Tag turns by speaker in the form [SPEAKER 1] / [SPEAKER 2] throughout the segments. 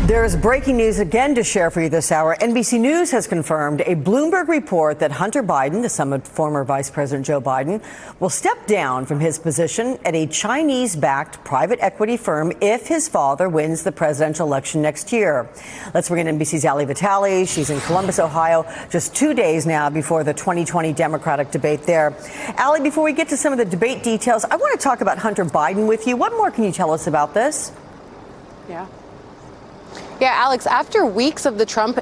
[SPEAKER 1] There's breaking news again to share for you this hour. NBC News has confirmed a Bloomberg report that Hunter Biden, the son of former Vice President Joe Biden, will step down from his position at a Chinese-backed private equity firm if his father wins the presidential election next year. Let's bring in NBC's Ali Vitale. She's in Columbus, Ohio, just 2 days now before the 2020 Democratic debate there. Ali, before we get to some of the debate details, I want to talk about Hunter Biden with you. What more can you tell us about this?
[SPEAKER 2] Yeah, Alex, after weeks of the Trump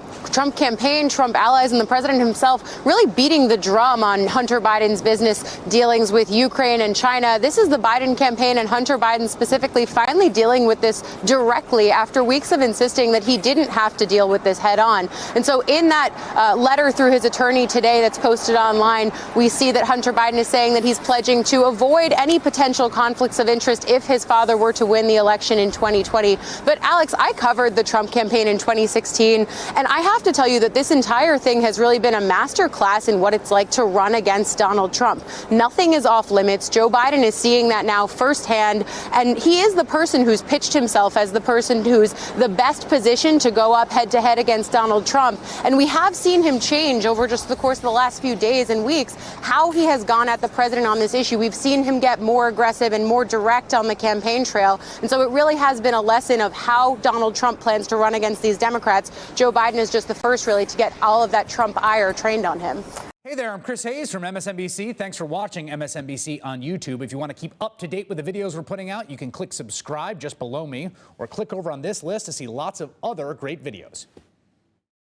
[SPEAKER 2] campaign, Trump allies and the president himself really beating the drum on Hunter Biden's business dealings with Ukraine and China, this is the Biden campaign and Hunter Biden specifically finally dealing with this directly after weeks of insisting that he didn't have to deal with this head on. And so in that letter through his attorney today that's posted online, we see that Hunter Biden is saying that he's pledging to avoid any potential conflicts of interest if his father were to win the election in 2020. But Alex, I covered the Trump campaign in 2016, and I have to tell you that this entire thing has really been a master class in what it's like to run against Donald Trump. Nothing is off limits. Joe Biden is seeing that now firsthand, and he is the person who's pitched himself as the person who's the best position to go up head to head against Donald Trump. And we have seen him change over just the course of the last few days and weeks how he has gone at the president on this issue. We've seen him get more aggressive and more direct on the campaign trail. And so it really has been a lesson of how Donald Trump plans to run against these Democrats. Joe Biden is just the first really to get all of that Trump ire trained on him.
[SPEAKER 3] Hey there, I'm Chris Hayes from MSNBC. Thanks for watching MSNBC on YouTube. If you want to keep up to date with the videos we're putting out, you can click subscribe just below me or click over on this list to see lots of other great videos.